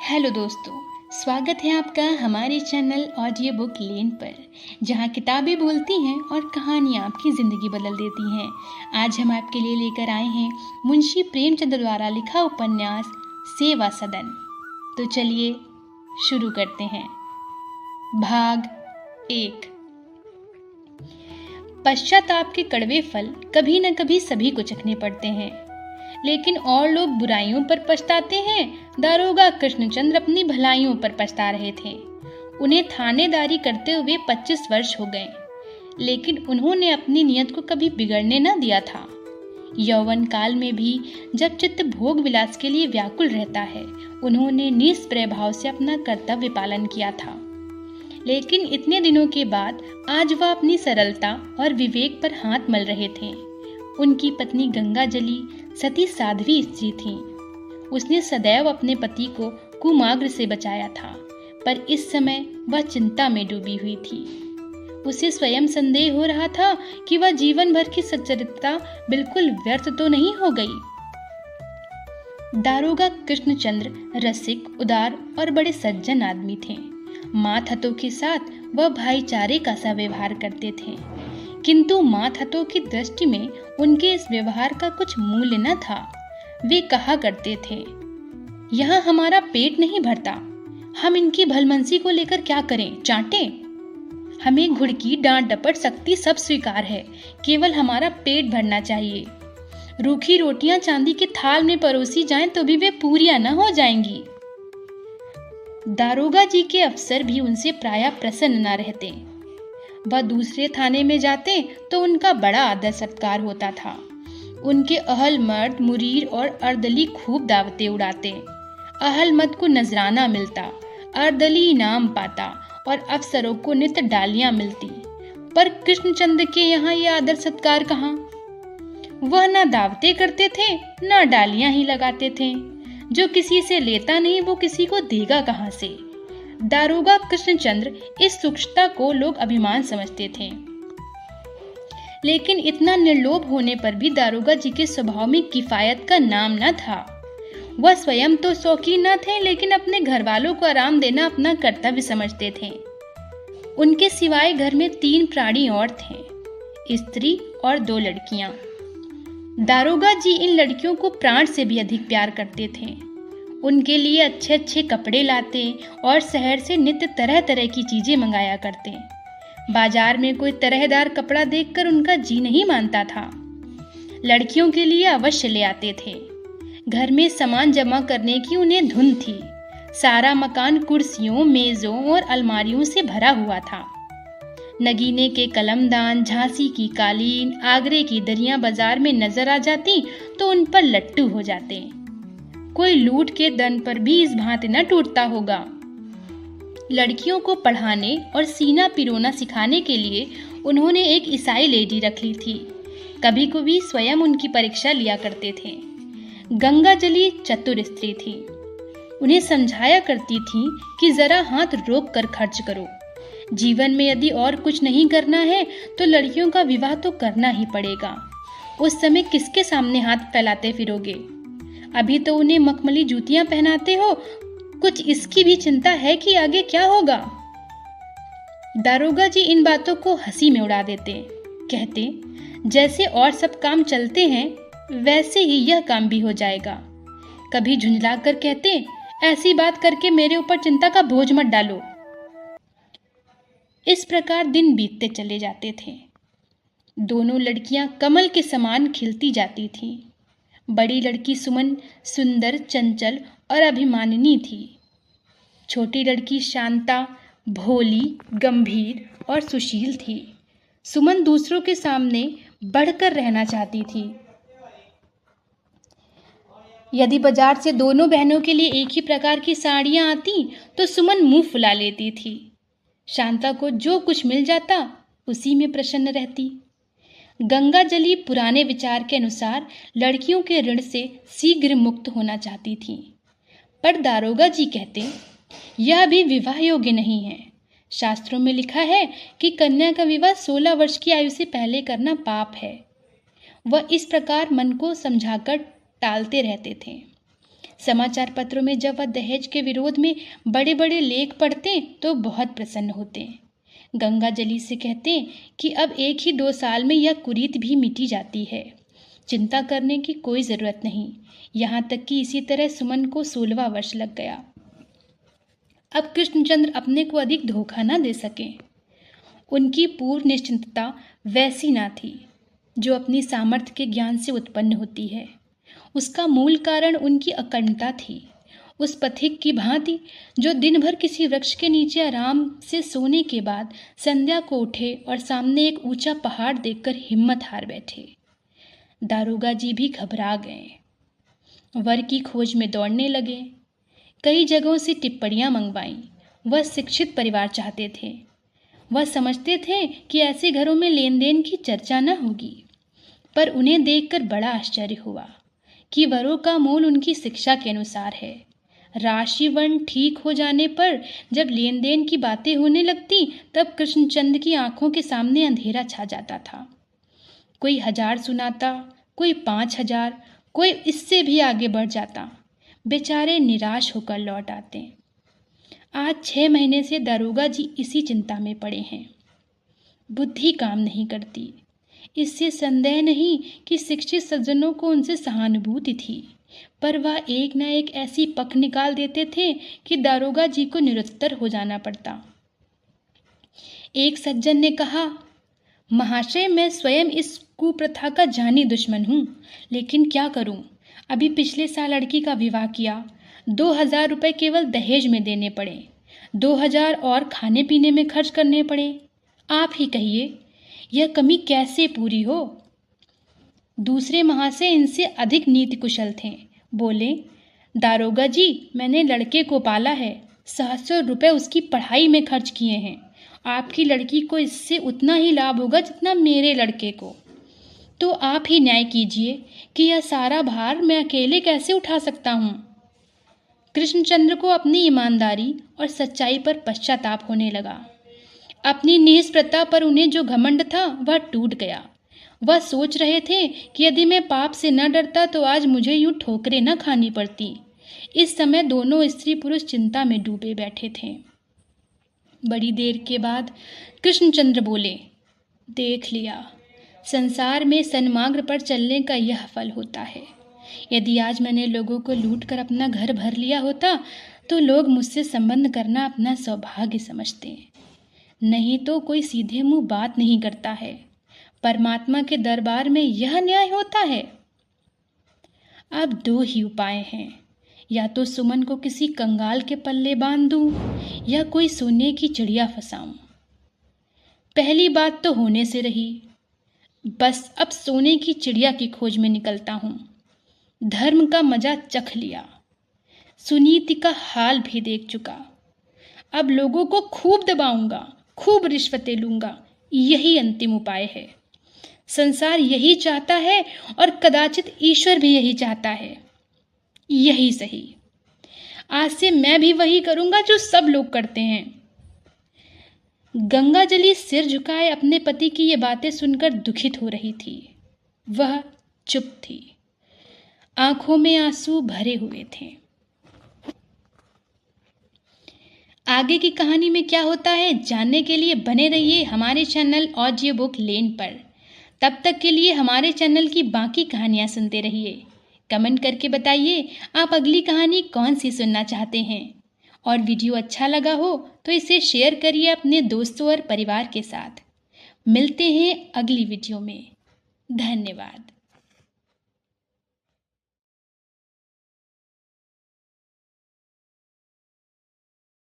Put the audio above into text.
Hello दोस्तों, स्वागत है आपका हमारे चैनल ऑडियो बुक लेन पर, जहां किताबें बोलती हैं और कहानियां आपकी ज़िंदगी बदल देती हैं। आज हम आपके लिए लेकर आए हैं मुंशी प्रेमचंद द्वारा लिखा उपन्यास सेवा सदन। तो चलिए शुरू करते हैं। भाग 1। पश्चाताप के कड़वे फल कभी न कभी सभी को चखने पड़ते हैं, लेकिन और लोग बुराइयों पर पछताते हैं। दारोगा कृष्णचंद्र अपनी भलाइयों पर पछता रहे थे। उन्हें थानेदारी करते हुए 25 वर्ष हो गए, लेकिन उन्होंने अपनी नियत को कभी बिगड़ने न दिया था। यौवन काल में भी जब चित्त भोग विलास के लिए व्याकुल रहता है, उन्होंने निष्प्रय भाव से अपना कर्तव्य पालन किया था। लेकिन इतने दिनों के बाद आज वह अपनी सरलता और विवेक पर हाथ मल रहे थे। उनकी पत्नी गंगाजली सती साध्वी स्त्री थी। उसने सदैव अपने पति को कुमार्ग से बचाया था, पर इस समय वह चिंता में डूबी हुई थी। उसे स्वयं संदेह हो रहा था कि वह जीवन भर की सच्चरित्रता बिल्कुल व्यर्थ तो नहीं हो गई। दारोगा कृष्णचंद्र रसिक, उदार और बड़े सज्जन आदमी थे। मातहतों के साथ वह भाईचारे का सा व्यवहार करते थे, किंतु मातहतों की दृष्टि में उनके इस व्यवहार का कुछ मूल्य न था। वे कहा करते थे, यहाँ हमारा पेट नहीं भरता, हम इनकी भलमनसी को लेकर क्या करें, चाटें। हमें घुड़की, डांट डपट, सख्ती सब स्वीकार है, केवल हमारा पेट भरना चाहिए। रूखी रोटियां चांदी के थाल में परोसी जाएं तो भी वे पूरियां न हो जाएंगी। दारोगा जी के अफसर भी उनसे प्रायः प्रसन्न न रहते। वह दूसरे थाने में जाते तो उनका बड़ा आदर सत्कार होता था। उनके अहल मर्द, मुरीर और अर्दली खूब दावतें उड़ाते। अहल मर्द को नजराना मिलता, अर्दली इनाम पाता और अफसरों को नित्य डालियां मिलती। पर कृष्णचंद्र के यहाँ ये आदर सत्कार कहाँ। वह न दावतें करते थे, न डालियां ही लगाते थे। जो किसी से लेता नहीं, वो किसी को देगा कहाँ से। दारोगा कृष्णचंद्र इस सूक्ष्मता को लोग अभिमान समझते थे, लेकिन इतना निर्लोभ होने पर भी दारोगा जी के स्वभाव में किफायत का नाम न था। वह स्वयं तो शौकीन न थे, लेकिन अपने घर वालों को आराम देना अपना कर्तव्य समझते थे। उनके सिवाय घर में 3 प्राणी और थे, स्त्री और 2 लड़कियां। दारोगा जी इन लड़कियों को प्राण से भी अधिक प्यार करते थे। उनके लिए अच्छे अच्छे कपड़े लाते और शहर से नित्य तरह तरह की चीजें मंगाया करते। बाजार में कोई तरहदार कपड़ा देखकर उनका जी नहीं मानता था। लड़कियों के लिए अवश्य ले आते थे। घर में सामान जमा करने की उन्हें धुन थी। सारा मकान कुर्सियों, मेजों और अलमारियों से भरा हुआ था। नगीने के कलमदान, झांसी की कालीन, आगरे की दरियां बाजार में नजर आ जाती तो उन पर लट्टू हो जाते। कोई लूट के दन पर भी इस भांति न टूटता होगा। लड़कियों को पढ़ाने और सीना पिरोना सिखाने के लिए उन्होंने एक ईसाई लेडी रख ली थी। कभी कभी स्वयं उनकी परीक्षा लिया करते थे। गंगाजली चतुर स्त्री थी। उन्हें समझाया करती थी कि जरा हाथ रोक कर खर्च करो। जीवन में यदि और कुछ नहीं करना है तो लड़कियों का विवाह तो करना ही पड़ेगा। उस समय किसके सामने हाथ फैलाते फिरोगे। अभी तो उन्हें मखमली जूतियां पहनाते हो, कुछ इसकी भी चिंता है कि आगे क्या होगा। दारोगा जी इन बातों को हंसी में उड़ा देते, कहते जैसे और सब काम चलते हैं वैसे ही यह काम भी हो जाएगा। कभी झुंझला कर कहते, ऐसी बात करके मेरे ऊपर चिंता का बोझ मत डालो। इस प्रकार दिन बीतते चले जाते थे। दोनों लड़कियां कमल के समान खिलती जाती थीं। बड़ी लड़की सुमन सुंदर, चंचल और अभिमानिनी थी। छोटी लड़की शांता, भोली, गंभीर और सुशील थी। सुमन दूसरों के सामने बढ़कर रहना चाहती थी। यदि बाजार से दोनों बहनों के लिए एक ही प्रकार की साड़ियां आती तो सुमन मुंह फुला लेती थी। शांता को जो कुछ मिल जाता उसी में प्रसन्न रहती। गंगाजली पुराने विचार के अनुसार लड़कियों के ऋण से शीघ्र मुक्त होना चाहती थी, पर दारोगा जी कहते यह भी विवाह योग्य नहीं है। शास्त्रों में लिखा है कि कन्या का विवाह 16 वर्ष की आयु से पहले करना पाप है। वह इस प्रकार मन को समझाकर टालते रहते थे। समाचार पत्रों में जब वह दहेज के विरोध में बड़े बड़े लेख पढ़ते तो बहुत प्रसन्न होते। गंगा जली से कहते कि अब 1 ही 2 साल में यह कुरीत भी मिटी जाती है, चिंता करने की कोई ज़रूरत नहीं। यहाँ तक कि इसी तरह सुमन को 16वां वर्ष लग गया। अब कृष्णचंद्र अपने को अधिक धोखा न दे सके। उनकी पूर्व निश्चिंतता वैसी ना थी जो अपनी सामर्थ्य के ज्ञान से उत्पन्न होती है। उसका मूल कारण उनकी अकंठता थी। उस पथिक की भांति जो दिन भर किसी वृक्ष के नीचे आराम से सोने के बाद संध्या को उठे और सामने एक ऊंचा पहाड़ देखकर हिम्मत हार बैठे। दारोगा जी भी घबरा गए, वर की खोज में दौड़ने लगे। कई जगहों से टिप्पणियां मंगवाईं। वह शिक्षित परिवार चाहते थे। वह समझते थे कि ऐसे घरों में लेन देन की चर्चा न होगी, पर उन्हें देखकर बड़ा आश्चर्य हुआ कि वरों का मोल उनकी शिक्षा के अनुसार है। राशि वर्ण ठीक हो जाने पर जब लेन देन की बातें होने लगती तब कृष्णचंद्र की आंखों के सामने अंधेरा छा जाता था। कोई 1000 सुनाता, कोई 5000, कोई इससे भी आगे बढ़ जाता। बेचारे निराश होकर लौट आते। आज 6 महीने से दारोगा जी इसी चिंता में पड़े हैं। बुद्धि काम नहीं करती। इससे संदेह नहीं कि शिक्षित सज्जनों को उनसे सहानुभूति थी, पर वह एक न एक ऐसी पख निकाल देते थे कि दारोगा जी को निरुत्तर हो जाना पड़ता। एक सज्जन ने कहा, महाशय, मैं स्वयं इस कुप्रथा का जानी दुश्मन हूँ, लेकिन क्या करूँ। अभी पिछले साल लड़की का विवाह किया, 2000 रुपये केवल दहेज में देने पड़े, 2000 और खाने पीने में खर्च करने पड़े। आप ही कहिए यह कमी कैसे पूरी हो। दूसरे महाशय इनसे अधिक नीति कुशल थे। बोले, दारोगा जी, मैंने लड़के को पाला है, 700 रुपये उसकी पढ़ाई में खर्च किए हैं। आपकी लड़की को इससे उतना ही लाभ होगा जितना मेरे लड़के को। तो आप ही न्याय कीजिए कि यह सारा भार मैं अकेले कैसे उठा सकता हूँ। कृष्णचंद्र को अपनी ईमानदारी और सच्चाई पर पश्चाताप होने लगा। अपनी निष्प्रता पर उन्हें जो घमंड था वह टूट गया। वह सोच रहे थे कि यदि मैं पाप से न डरता तो आज मुझे यूं ठोकरें न खानी पड़ती। इस समय दोनों स्त्री पुरुष चिंता में डूबे बैठे थे। बड़ी देर के बाद कृष्णचंद्र बोले, देख लिया, संसार में सन्मार्ग पर चलने का यह फल होता है। यदि आज मैंने लोगों को लूट कर अपना घर भर लिया होता तो लोग मुझसे संबंध करना अपना सौभाग्य समझते, नहीं तो कोई सीधे मुंह बात नहीं करता है। परमात्मा के दरबार में यह न्याय होता है। अब 2 ही उपाय हैं, या तो सुमन को किसी कंगाल के पल्ले बांध दूं या कोई सोने की चिड़िया फंसाऊं। पहली बात तो होने से रही। बस अब सोने की चिड़िया की खोज में निकलता हूं। धर्म का मजा चख लिया, सुनीति का हाल भी देख चुका। अब लोगों को खूब दबाऊंगा, खूब रिश्वतें लूंगा। यही अंतिम उपाय है। संसार यही चाहता है और कदाचित ईश्वर भी यही चाहता है। यही सही। आज से मैं भी वही करूंगा जो सब लोग करते हैं। गंगाजली सिर झुकाए अपने पति की ये बातें सुनकर दुखित हो रही थी। वह चुप थी, आंखों में आंसू भरे हुए थे। आगे की कहानी में क्या होता है जानने के लिए बने रहिए हमारे चैनल ऑडियो बुक लेन पर। तब तक के लिए हमारे चैनल की बाकी कहानियां सुनते रहिए। कमेंट करके बताइए आप अगली कहानी कौन सी सुनना चाहते हैं। और वीडियो अच्छा लगा हो तो इसे शेयर करिए अपने दोस्तों और परिवार के साथ। मिलते हैं अगली वीडियो में। धन्यवाद।